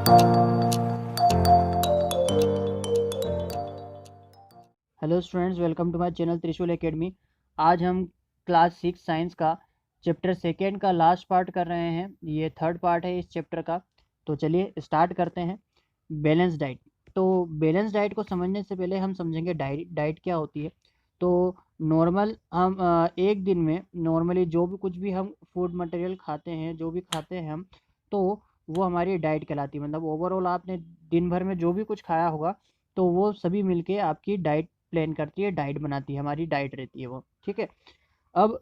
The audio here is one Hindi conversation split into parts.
Hello students, welcome to my channel Trishul academy. आज हम क्लास 6 साइंस का चैप्टर सेकेंड का लास्ट पार्ट कर रहे हैं। ये थर्ड पार्ट है इस चैप्टर का। तो चलिए स्टार्ट करते हैं। Balance diet. तो बैलेंस डाइट को समझने से पहले हम समझेंगे डाइट क्या होती है। तो नॉर्मल हम एक दिन में नॉर्मली जो भी कुछ भी हम फूड मटेरियल खाते हैं, जो भी खाते हैं हम, तो वो हमारी डाइट कहलाती है। मतलब ओवरऑल आपने दिन भर में जो भी कुछ खाया होगा, तो वो सभी मिलके आपकी डाइट प्लान करती है, डाइट बनाती है, हमारी डाइट रहती है वो। ठीक है। अब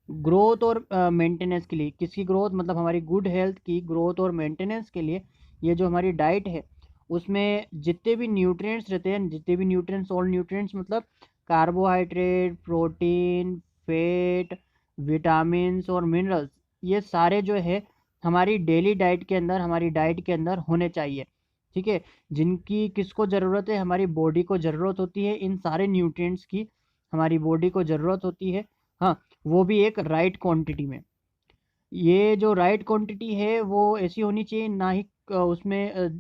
ग्रोथ और मेंटेनेंस के लिए, किसकी ग्रोथ मतलब हमारी गुड हेल्थ की ग्रोथ और मेंटेनेंस के लिए, ये जो हमारी डाइट है उसमें जितने भी न्यूट्रिएंट्स रहते हैं, जितने भी न्यूट्रिएंट्स, ऑल न्यूट्रिएंट्स मतलब कार्बोहाइड्रेट, प्रोटीन, फैट, विटामिन्स और मिनरल्स, ये सारे जो है हमारी डेली डाइट के अंदर, हमारी डाइट के अंदर होने चाहिए। ठीक है। जिनकी किसको ज़रूरत है, हमारी बॉडी को ज़रूरत होती है इन सारे न्यूट्रिएंट्स की, हमारी बॉडी को ज़रूरत होती है। हाँ, वो भी एक राइट क्वांटिटी में। ये जो राइट क्वांटिटी है वो ऐसी होनी चाहिए, ना ही उसमें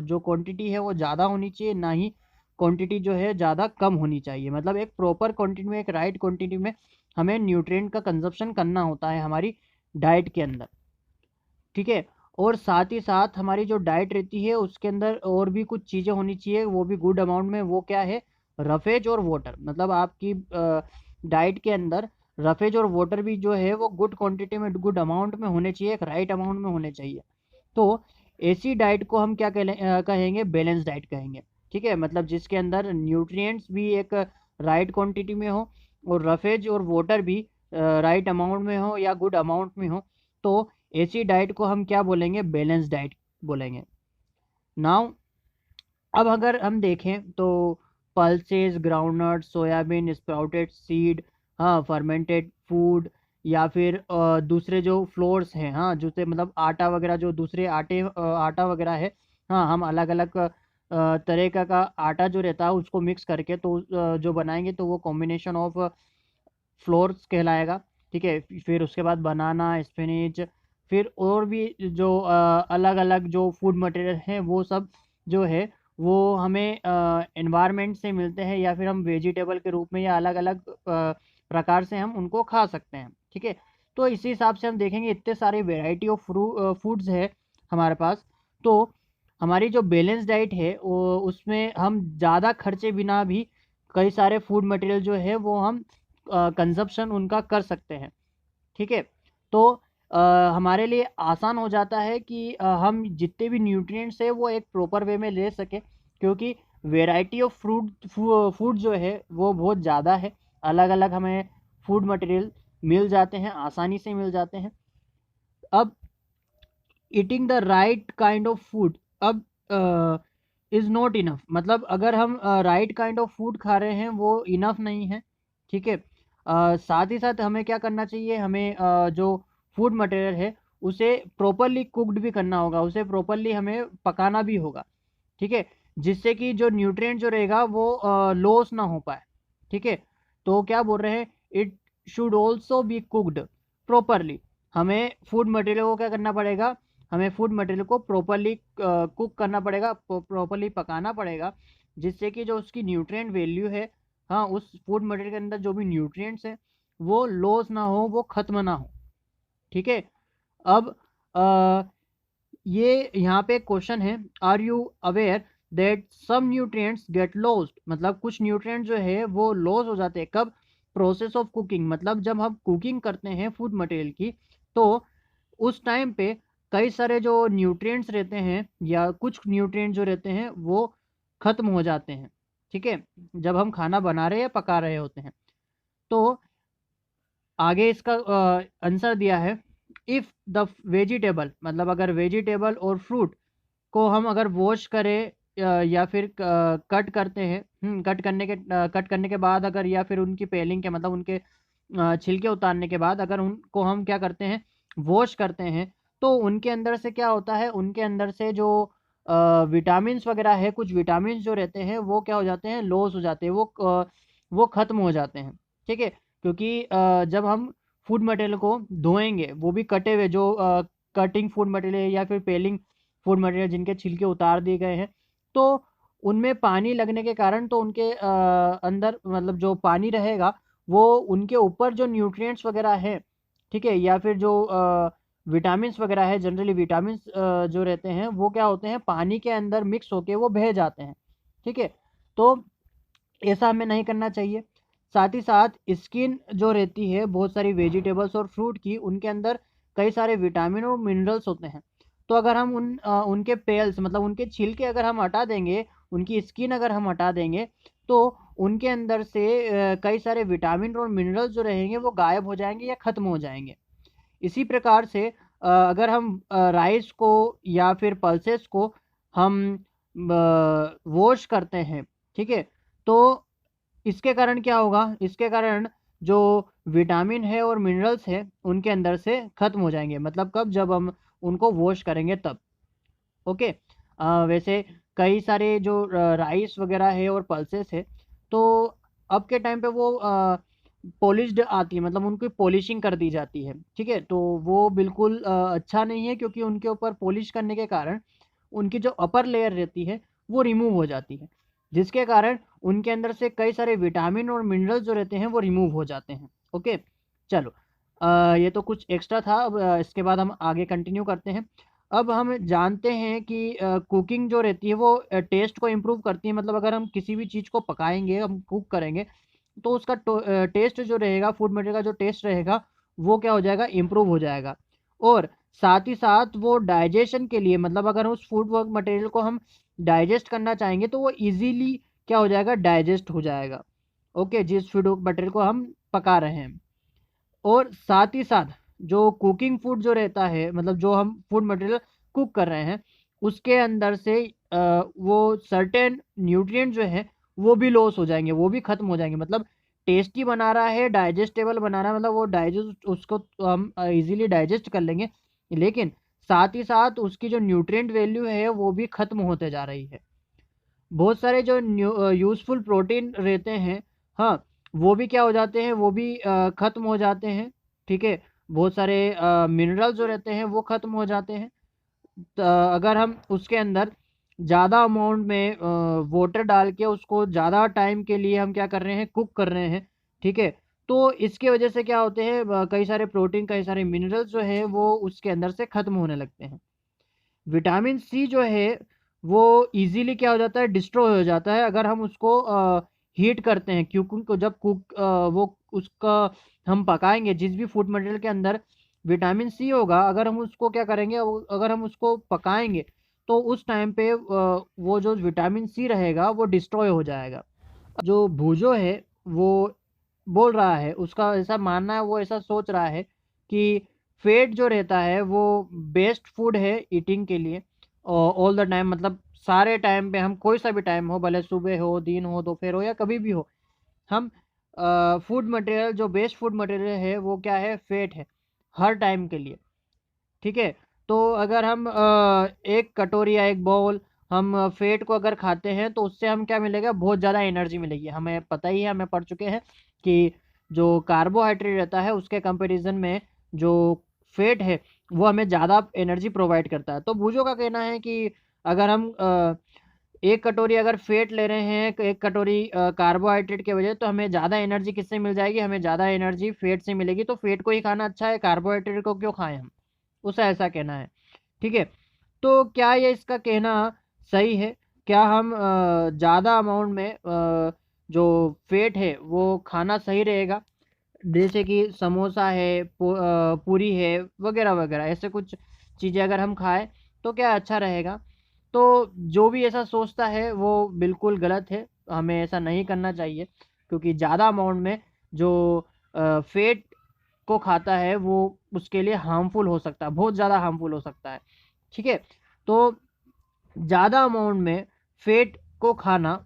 जो क्वांटिटी है वो ज़्यादा होनी चाहिए, ना ही क्वांटिटी जो है ज़्यादा कम होनी चाहिए। मतलब एक प्रॉपर क्वांटिटी में, एक राइट क्वांटिटी में हमें न्यूट्रिएंट का कंजप्शन करना होता है हमारी डाइट के अंदर। ठीक है। और साथ ही साथ हमारी जो डाइट रहती है उसके अंदर और भी कुछ चीज़ें होनी चाहिए, वो भी गुड अमाउंट में। वो क्या है? रफेज और वाटर। मतलब आपकी डाइट के अंदर रफेज और वाटर भी जो है वो गुड क्वांटिटी में, गुड अमाउंट में होने चाहिए, एक राइट अमाउंट में होने चाहिए। तो ऐसी डाइट को हम क्या कहेंगे? बैलेंस डाइट कहेंगे। ठीक है। मतलब जिसके अंदर न्यूट्रिएंट्स भी एक राइट क्वांटिटी में हो और रफेज और वाटर भी राइट अमाउंट में हो या गुड अमाउंट में हो, तो ऐसी डाइट को हम क्या बोलेंगे? बैलेंस डाइट बोलेंगे। नाउ अब अगर हम देखें तो pulses, groundnut, soybean, sprouted seed, हाँ, फर्मेंटेड फूड, या फिर दूसरे जो फ्लोर्स हैं, हाँ, जूसे मतलब आटा वगैरह, जो दूसरे आटा वगैरह है, हाँ, हम अलग अलग तरह का आटा जो रहता है उसको मिक्स करके तो जो बनाएंगे तो वो कॉम्बिनेशन ऑफ फ्लोर्स कहलाएगा। ठीक है। फिर उसके बाद बनाना, स्पिनिच, फिर और भी जो अलग अलग जो फूड मटेरियल हैं वो सब जो है वो हमें एनवायरनमेंट से मिलते हैं, या फिर हम वेजिटेबल के रूप में या अलग अलग प्रकार से हम उनको खा सकते हैं। ठीक है। तो इसी हिसाब से हम देखेंगे इतने सारे वेराइटी ऑफ फूड्स है हमारे पास। तो हमारी जो बैलेंस डाइट है वो, उसमें हम ज़्यादा खर्चे बिना भी कई सारे फूड मटेरियल जो है वो हम कंजप्शन उनका कर सकते हैं। ठीक है। तो अ, हमारे लिए आसान हो जाता है कि हम जितने भी न्यूट्रिएंट्स है वो एक प्रॉपर वे में ले सकें, क्योंकि वेराइटी ऑफ फूड जो है वो बहुत ज़्यादा है। अलग अलग हमें फूड मटेरियल मिल जाते हैं, आसानी से मिल जाते हैं। अब eating the right kind of food अब इज़ नॉट इनफ। मतलब अगर हम राइट काइंड ऑफ फूड खा रहे हैं वो इनफ नहीं है। ठीक है। साथ ही साथ हमें क्या करना चाहिए? हमें जो फूड मटेरियल है उसे प्रॉपरली कुक्ड भी करना होगा, उसे प्रॉपरली हमें पकाना भी होगा। ठीक है। जिससे कि जो न्यूट्रिएंट जो रहेगा वो लॉस ना हो पाए। ठीक है। तो क्या बोल रहे हैं? It should also be cooked properly. हमें फूड मटेरियल को क्या करना पड़ेगा? हमें फूड मटेरियल को प्रॉपरली कुक करना पड़ेगा, प्रॉपरली पकाना पड़ेगा, जिससे कि जो उसकी न्यूट्रिएंट वैल्यू है, हाँ, उस फूड मटेरियल के अंदर जो भी न्यूट्रिएंट्स हैं वो लॉस ना हो, वो खत्म ना हो। ठीक है। अब ये यहाँ पे क्वेश्चन है, are you aware that some nutrients get lost. मतलब कुछ न्यूट्रिएंट जो है वो लॉस हो जाते हैं। कब? Process of cooking. मतलब जब हम कुकिंग करते हैं फूड मटेरियल की, तो उस टाइम पे कई सारे जो न्यूट्रिएंट्स रहते हैं या कुछ न्यूट्रिएंट जो रहते हैं वो खत्म हो जाते हैं। ठीक है। जब हम खाना बना रहे हैं, पका रहे होते हैं, तो आगे इसका आंसर दिया है, इफ़ द वेजिटेबल, मतलब अगर वेजिटेबल और फ्रूट को हम अगर वॉश करें या फिर कट करते हैं, कट करने के बाद अगर, या फिर उनकी पेलिंग के मतलब उनके छिलके उतारने के बाद अगर उनको हम क्या करते हैं? वॉश करते हैं, तो उनके अंदर से क्या होता है? उनके अंदर से जो विटामिन्स वगैरह है, कुछ विटामिन्स जो रहते हैं वो क्या हो जाते हैं? लॉस हो जाते हैं, वो खत्म हो जाते हैं। ठीक है। क्योंकि जब हम फूड मटेरियल को धोएंगे, वो भी कटे हुए जो कटिंग फूड मटेरियल या फिर पेलिंग फूड मटेरियल जिनके छिलके उतार दिए गए हैं, तो उनमें पानी लगने के कारण तो उनके अंदर मतलब जो पानी रहेगा वो उनके ऊपर जो न्यूट्रिएंट्स वगैरह है, ठीक है, या फिर जो विटामिन्स वगैरह है, जनरली विटामिन्स जो रहते हैं वो क्या होते हैं, पानी के अंदर मिक्स होके वो बह जाते हैं, ठीक है। तो ऐसा हमें नहीं करना चाहिए। साथ ही साथ स्किन जो रहती है बहुत सारी वेजिटेबल्स और फ्रूट की, उनके अंदर कई सारे विटामिन और मिनरल्स होते हैं। तो अगर हम उनके पेल्स मतलब उनके छिलके अगर हम हटा देंगे, उनकी स्किन अगर हम हटा देंगे, तो उनके अंदर से कई सारे विटामिन और मिनरल्स जो रहेंगे वो गायब हो जाएंगे या ख़त्म हो जाएंगे। इसी प्रकार से अगर हम राइस को या फिर पल्सेस को हम वॉश करते हैं, ठीक है, तो इसके कारण क्या होगा, इसके कारण जो विटामिन है और मिनरल्स है उनके अंदर से खत्म हो जाएंगे। मतलब कब, जब हम उनको वॉश करेंगे तब। ओके। वैसे कई सारे जो राइस वगैरह है और पल्सेस है, तो अब के टाइम पे वो पॉलिश्ड आती है, मतलब उनकी पॉलिशिंग कर दी जाती है, ठीक है। तो वो बिल्कुल अच्छा नहीं है, क्योंकि उनके ऊपर पॉलिश करने के कारण उनकी जो अपर लेयर रहती है वो रिमूव हो जाती है, जिसके कारण उनके अंदर से कई सारे विटामिन और मिनरल्स जो रहते हैं वो रिमूव हो जाते हैं। ओके, चलो, ये तो कुछ एक्स्ट्रा था। अब इसके बाद हम आगे कंटिन्यू करते हैं। अब हम जानते हैं कि कुकिंग जो रहती है वो टेस्ट को इम्प्रूव करती है। मतलब अगर हम किसी भी चीज़ को पकाएंगे, हम कुक करेंगे, तो उसका टेस्ट जो रहेगा, फूड मटेरियल का जो टेस्ट रहेगा वो क्या हो जाएगा, इम्प्रूव हो जाएगा। और साथ ही साथ वो डाइजेशन के लिए, मतलब अगर उस फूड मटेरियल को हम डाइजेस्ट करना चाहेंगे तो वो इजीली क्या हो जाएगा, डाइजेस्ट हो जाएगा। ओके, जिस फूड मटेरियल को हम पका रहे हैं। और साथ ही साथ जो कुकिंग फूड जो रहता है, मतलब जो हम फूड मटेरियल कुक कर रहे हैं, उसके अंदर से वो सर्टेन न्यूट्रिएंट जो है वो भी लॉस हो जाएंगे, वो भी खत्म हो जाएंगे। मतलब टेस्टी बना रहा है, डाइजेस्टेबल बना रहा है, मतलब वो डाइजेस्ट उसको तो हम इजीली डाइजेस्ट कर लेंगे, लेकिन साथ ही साथ उसकी जो न्यूट्रिएंट वैल्यू है वो भी खत्म होते जा रही है। बहुत सारे जो यूज़फुल प्रोटीन रहते हैं, हाँ, वो भी क्या हो जाते हैं, वो भी ख़त्म हो जाते हैं, ठीक है। बहुत सारे मिनरल जो रहते हैं वो ख़त्म हो जाते हैं। अगर हम उसके अंदर ज़्यादा अमाउंट में वाटर डाल के उसको ज़्यादा टाइम के लिए हम क्या कर रहे हैं, कुक कर रहे हैं, ठीक है, तो इसकी वजह से क्या होते हैं, कई सारे प्रोटीन, कई सारे मिनरल्स जो है वो उसके अंदर से ख़त्म होने लगते हैं। विटामिन सी जो है वो इजीली क्या हो जाता है, डिस्ट्रॉय हो जाता है अगर हम उसको हीट करते हैं। क्योंकि को जब वो उसका हम पकाएंगे, जिस भी फूड मटेरियल के अंदर विटामिन सी होगा, अगर हम उसको क्या करेंगे, अगर हम उसको पकाएंगे, तो उस टाइम पे वो जो विटामिन सी रहेगा वो डिस्ट्रॉय हो जाएगा। जो भूजो है वो बोल रहा है, उसका ऐसा मानना है, वो ऐसा सोच रहा है कि फैट जो रहता है वो बेस्ट फूड है ईटिंग के लिए ऑल द टाइम। मतलब सारे टाइम पे, हम कोई सा भी टाइम हो, भले सुबह हो, दिन हो, दोपहर हो, या कभी भी हो, हम फूड मटेरियल जो बेस्ट फूड मटेरियल है वो क्या है, फैट है, हर टाइम के लिए, ठीक है। तो अगर हम एक कटोरी या एक बाउल हम फेट को अगर खाते हैं, तो उससे हम क्या मिलेगा, बहुत ज़्यादा एनर्जी मिलेगी। हमें पता ही है, हमें पढ़ चुके हैं कि जो कार्बोहाइड्रेट रहता है उसके कंपैरिजन में जो फेट है वो हमें ज़्यादा एनर्जी प्रोवाइड करता है। तो भूजो का कहना है कि अगर हम एक कटोरी अगर फेट ले रहे हैं, एक कटोरी कार्बोहाइड्रेट के वजह, तो हमें ज़्यादा एनर्जी किससे मिल जाएगी, हमें ज़्यादा एनर्जी फेट से मिलेगी। तो फेट को ही खाना अच्छा है, कार्बोहाइड्रेट को क्यों खाएं हम, उसका ऐसा कहना है, ठीक है। तो क्या ये इसका कहना सही है? क्या हम ज़्यादा अमाउंट में जो फैट है वो खाना सही रहेगा? जैसे कि समोसा है, पूरी है, वगैरह वगैरह, ऐसे कुछ चीज़ें अगर हम खाएं तो क्या अच्छा रहेगा? तो जो भी ऐसा सोचता है वो बिल्कुल गलत है, हमें ऐसा नहीं करना चाहिए, क्योंकि ज़्यादा अमाउंट में जो फैट को खाता है वो उसके लिए हार्मफुल हो सकता है, बहुत ज़्यादा हार्मफुल हो सकता है, ठीक है। तो ज़्यादा अमाउंट में फैट को खाना,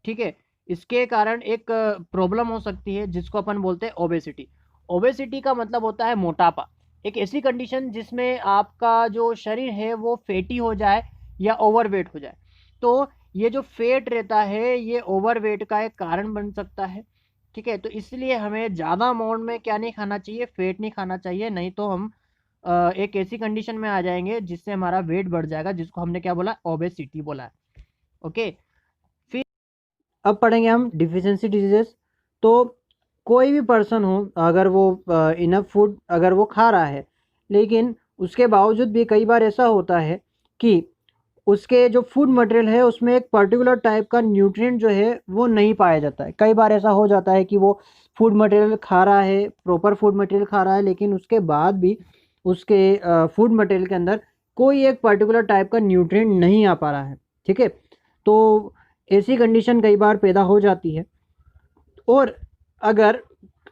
ठीक है, इसके कारण एक प्रॉब्लम हो सकती है जिसको अपन बोलते हैं ओबेसिटी। ओबेसिटी का मतलब होता है मोटापा, एक ऐसी कंडीशन जिसमें आपका जो शरीर है वो फैटी हो जाए या ओवरवेट हो जाए। तो ये जो फैट रहता है ये ओवरवेट का एक कारण बन सकता है, ठीक है। तो इसलिए हमें ज़्यादा अमाउंट में क्या नहीं खाना चाहिए, फैट नहीं खाना चाहिए, नहीं तो हम एक ऐसी कंडीशन में आ जाएंगे जिससे हमारा वेट बढ़ जाएगा, जिसको हमने क्या बोला, ओबेसिटी बोला है। ओके, फिर अब पढ़ेंगे हम डिफिशियंसी डिजीजेस। तो कोई भी पर्सन हो, अगर वो इनफ फूड अगर वो खा रहा है, लेकिन उसके बावजूद भी कई बार ऐसा होता है कि उसके जो फूड मटेरियल है उसमें एक पर्टिकुलर टाइप का न्यूट्रिएंट जो है वो नहीं पाया जाता है। कई बार ऐसा हो जाता है कि वो फूड मटेरियल खा रहा है, प्रॉपर फूड मटेरियल खा रहा है, लेकिन उसके बाद भी उसके फूड मटेरियल के अंदर कोई एक पर्टिकुलर टाइप का न्यूट्रिएंट नहीं आ पा रहा है। ठीक है, तो ऐसी कंडीशन कई बार पैदा हो जाती है। और अगर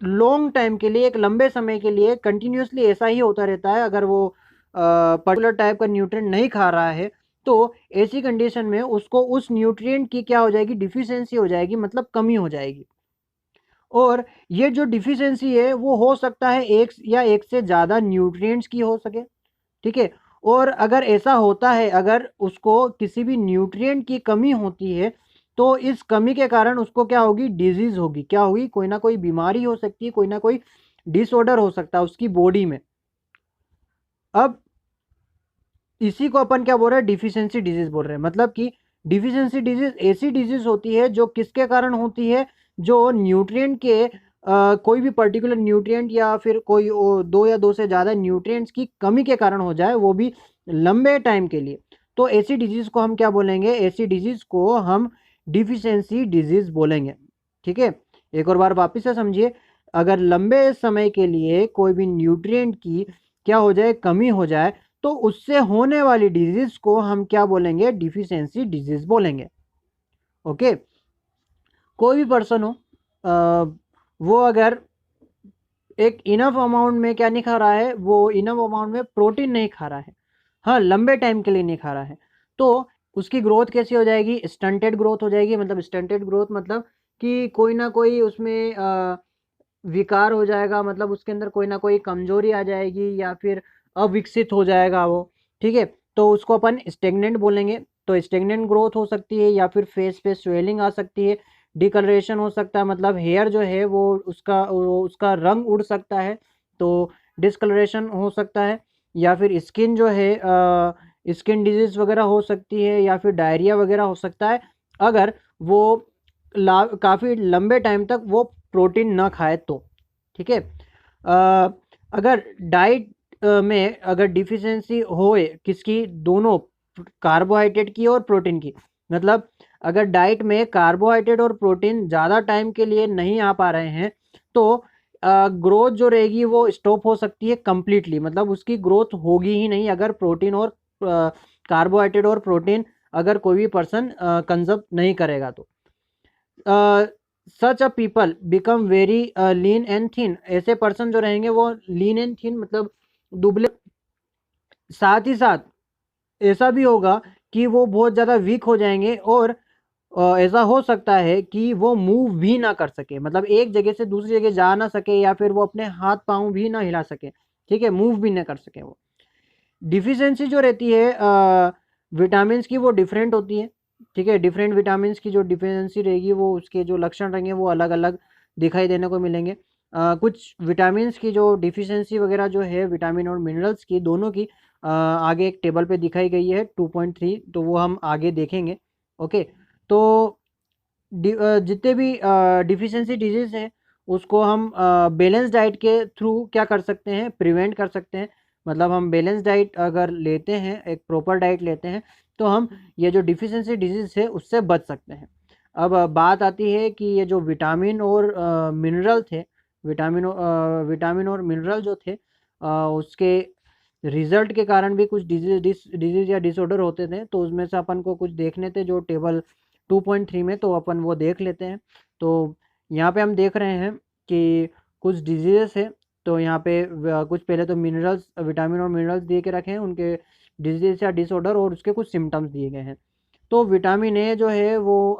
लॉन्ग टाइम के लिए, एक लंबे समय के लिए कंटिन्यूसली ऐसा ही होता रहता है, अगर वो पर्टिकुलर टाइप का न्यूट्रिएंट नहीं खा रहा है, तो ऐसी कंडीशन में उसको उस न्यूट्रिएंट की क्या हो जाएगी, डिफिशियंसी हो जाएगी, मतलब कमी हो जाएगी। और ये जो डिफिशियंसी है वो हो सकता है एक या एक से ज़्यादा न्यूट्रिएंट्स की हो सके। ठीक है, और अगर ऐसा होता है, अगर उसको किसी भी न्यूट्रिएंट की कमी होती है, तो इस कमी के कारण उसको क्या होगी, डिजीज होगी। क्या होगी, कोई ना कोई बीमारी हो सकती है, कोई ना कोई डिसऑर्डर हो सकता है उसकी बॉडी में। अब इसी को अपन क्या बोल रहे हैं, डिफिशियंसी डिजीज बोल रहे हैं। मतलब कि डिफिशियंसी डिजीज ऐसी डिजीज होती है जो किसके कारण होती है, जो न्यूट्रिएंट के कोई भी पर्टिकुलर न्यूट्रिएंट या फिर कोई दो या दो से ज़्यादा न्यूट्रिएंट्स की कमी के कारण हो जाए, वो भी लंबे टाइम के लिए। तो ऐसी डिजीज को हम क्या बोलेंगे, ऐसी डिजीज को हम डिफिशियंसी डिजीज बोलेंगे। ठीक है, एक और बार वापिस से समझिए, अगर लंबे समय के लिए कोई भी न्यूट्रिएंट की क्या हो जाए, कमी हो जाए, तो उससे होने वाली डिजीज को हम क्या बोलेंगे, डिफिशियंसी डिजीज बोलेंगे। ओके, कोई भी पर्सन हो, वो अगर एक इनफ अमाउंट में क्या नहीं खा रहा है, वो इनफ अमाउंट में प्रोटीन नहीं खा रहा है, हाँ, लंबे टाइम के लिए नहीं खा रहा है, तो उसकी ग्रोथ कैसी हो जाएगी, स्टंटेड ग्रोथ हो जाएगी। मतलब स्टंटेड ग्रोथ मतलब कि कोई ना कोई उसमें विकार हो जाएगा, मतलब उसके अंदर कोई ना कोई कमजोरी आ जाएगी या फिर अविकसित हो जाएगा वो। ठीक है, तो उसको अपन स्टेगनेंट बोलेंगे। तो स्टेगनेंट ग्रोथ हो सकती है, या फिर फेस पे स्वेलिंग आ सकती है, डिकलरेशन हो सकता है, मतलब हेयर जो है वो उसका रंग उड़ सकता है, तो डिस्कलरेशन हो सकता है। या फिर स्किन जो है स्किन डिजीज वगैरह हो सकती है, या फिर डायरिया वगैरह हो सकता है, अगर वो काफ़ी लंबे टाइम तक वो प्रोटीन ना खाए तो। ठीक है, अगर डाइट में अगर डिफिशियंसी होए किसकी, दोनों, कार्बोहाइड्रेट की और प्रोटीन की, मतलब अगर डाइट में कार्बोहाइड्रेट और प्रोटीन ज़्यादा टाइम के लिए नहीं आ पा रहे हैं, तो ग्रोथ जो रहेगी वो स्टॉप हो सकती है कंप्लीटली। मतलब उसकी ग्रोथ होगी ही नहीं, अगर प्रोटीन और कार्बोहाइड्रेट और प्रोटीन अगर कोई भी पर्सन कंजप्ट नहीं करेगा तो। Such a people become very lean and thin, ऐसे पर्सन जो रहेंगे वो लीन एंड थिन मतलब दुबले। साथ ही साथ ऐसा भी होगा कि वो बहुत ज़्यादा वीक हो जाएंगे, और ऐसा हो सकता है कि वो मूव भी ना कर सके, मतलब एक जगह से दूसरी जगह जा ना सके, या फिर वो अपने हाथ पाँव भी ना हिला सके। ठीक है, मूव भी ना कर सके वो। डिफिशियंसी जो रहती है विटामिन्स की, वो डिफरेंट होती है। ठीक है, डिफरेंट विटामिन्स की जो डिफिशियंसी रहेगी, वो उसके जो लक्षण रहेंगे वो अलग अलग दिखाई देने को मिलेंगे। कुछ विटामिन्स की जो डिफिशियंसी वगैरह जो है, विटामिन और मिनरल्स की दोनों की, आगे एक टेबल पे दिखाई गई है 2.3, तो वो हम आगे देखेंगे। ओके, तो जितने भी डिफिशियंसी डिजीज है उसको हम बैलेंस डाइट के थ्रू क्या कर सकते हैं, प्रिवेंट कर सकते हैं। मतलब हम बैलेंस डाइट अगर लेते हैं, एक प्रॉपर डाइट लेते हैं, तो हम ये जो डिफिशियंसी डिजीज है उससे बच सकते हैं। अब बात आती है कि ये जो विटामिन और मिनरल थे, विटामिन और मिनरल जो थे, उसके रिजल्ट के कारण भी कुछ डिजीज या डिसऑर्डर होते थे, तो उसमें से अपन को कुछ देखने थे जो टेबल 2.3 में, तो अपन वो देख लेते हैं। तो यहाँ पे हम देख रहे हैं कि कुछ डिजीजेस है, तो यहाँ पे कुछ पहले तो मिनरल्स, विटामिन और मिनरल्स दिए के रखे हैं, उनके डिजीज या डिसऑर्डर और उसके कुछ सिम्टम्स दिए गए हैं। तो विटामिन ए जो है वो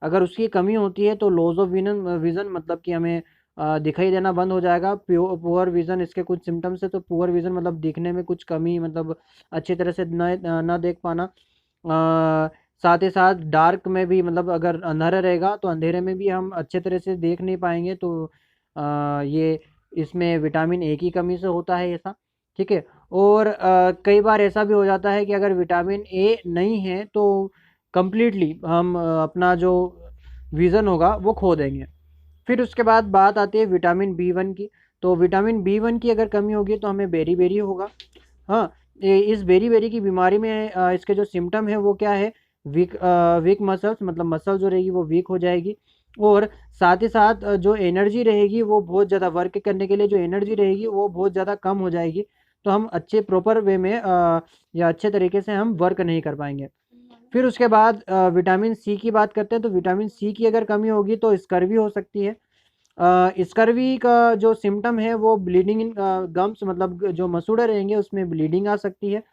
अगर उसकी कमी होती है तो लॉस ऑफ विजन, मतलब कि हमें दिखाई देना बंद हो जाएगा। पुअर विजन इसके कुछ सिम्टम्स है, तो पुअर विजन मतलब दिखने में कुछ कमी, मतलब अच्छी तरह से न देख पाना। साथ ही साथ डार्क में भी, मतलब अगर अंधेरा रहेगा तो अंधेरे में भी हम अच्छे तरह से देख नहीं पाएंगे, तो ये इसमें विटामिन ए की कमी से होता है ऐसा। ठीक है। और कई बार ऐसा भी हो जाता है कि अगर विटामिन ए नहीं है तो कम्प्लीटली हम अपना जो विज़न होगा वो खो देंगे। फिर उसके बाद बात आती है विटामिन बी वन की। तो विटामिन बी वन की अगर कमी होगी तो हमें बेरी बेरी होगा। हाँ, इस बेरी बेरी की बीमारी में इसके जो सिम्टम है वो क्या है, वीक मसल्स, मतलब मसल जो रहेगी वो वीक हो जाएगी। और साथ ही साथ जो एनर्जी रहेगी वो बहुत ज़्यादा, वर्क करने के लिए जो एनर्जी रहेगी वो बहुत ज़्यादा कम हो जाएगी। तो हम अच्छे प्रॉपर वे में या अच्छे तरीके से हम वर्क नहीं कर पाएंगे। फिर उसके बाद विटामिन सी की बात करते हैं। तो विटामिन सी की अगर कमी होगी तो स्कर्वी हो सकती है। स्कर्वी का जो सिम्टम है वो ब्लीडिंग इन गम्स, मतलब जो मसूड़े रहेंगे उसमें ब्लीडिंग आ सकती है।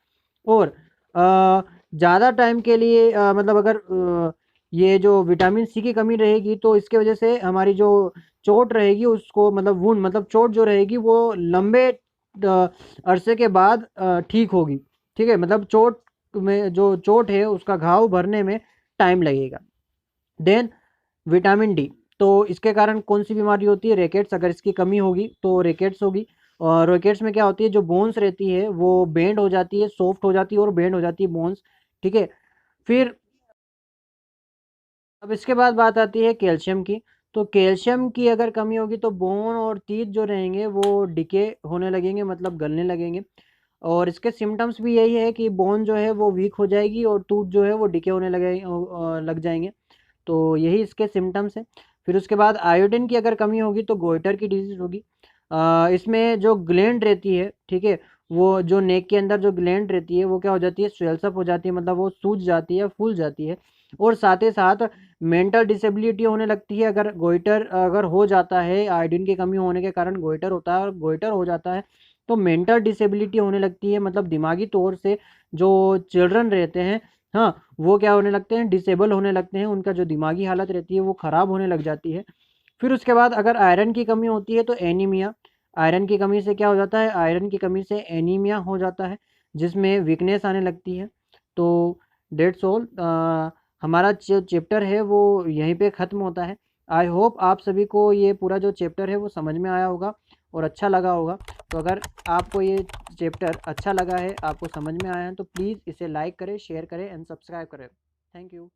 और ज़्यादा टाइम के लिए मतलब अगर ये जो विटामिन सी की कमी रहेगी तो इसके वजह से हमारी जो चोट रहेगी उसको, मतलब वुंड, मतलब चोट जो रहेगी वो लंबे अरसे के बाद ठीक होगी। ठीक है, मतलब चोट में जो चोट है उसका घाव भरने में टाइम लगेगा। देन विटामिन डी, तो इसके कारण कौन सी बीमारी होती है, रेकेट्स। अगर इसकी कमी होगी तो रेकेट्स होगी। और रेकेट्स में क्या होती है, जो बोन्स रहती है वो बेंड हो जाती है, सॉफ्ट हो जाती है और बेंड हो जाती है बोन्स। ठीक है। फिर अब इसके बाद बात आती है कैल्शियम की। तो कैल्शियम की अगर कमी होगी तो बोन और टीथ जो रहेंगे वो डिके होने लगेंगे, मतलब गलने लगेंगे। और इसके सिम्टम्स भी यही है कि बोन जो है वो वीक हो जाएगी और टूथ जो है वो डिके होने लग जाएंगे। तो यही इसके सिम्टम्स हैं। फिर उसके बाद आयोडीन की अगर कमी होगी तो गोइटर की डिजीज़ होगी। इसमें जो ग्लैंड रहती है, ठीक है, वो जो नेक के अंदर जो ग्लैंड रहती है वो क्या हो जाती है, स्वेल्स अप हो जाती है, मतलब वो सूज जाती है, फूल जाती है। और साथ ही साथ मेंटल डिसेबिलिटी होने लगती है। अगर गोइटर अगर हो जाता है, आयोडीन की कमी होने के कारण गोइटर होता है और गोइटर हो जाता है तो मेंटल डिसेबिलिटी होने लगती है, मतलब दिमागी तौर से जो चिल्ड्रन रहते हैं, हाँ, वो क्या होने लगते हैं, डिसेबल होने लगते हैं, उनका जो दिमागी हालत रहती है वो ख़राब होने लग जाती है। फिर उसके बाद अगर आयरन की कमी होती है तो एनीमिया। आयरन की कमी से क्या हो जाता है, आयरन की कमी से एनीमिया हो जाता है जिसमें वीकनेस आने लगती है। तो डेट्स ऑल, हमारा जो चैप्टर है वो यहीं पे ख़त्म होता है। आई होप आप सभी को ये पूरा जो चैप्टर है वो समझ में आया होगा और अच्छा लगा होगा। तो अगर आपको ये चैप्टर अच्छा लगा है, आपको समझ में आया है, तो प्लीज़ इसे लाइक करें, शेयर करें एंड सब्सक्राइब करें। Thank you.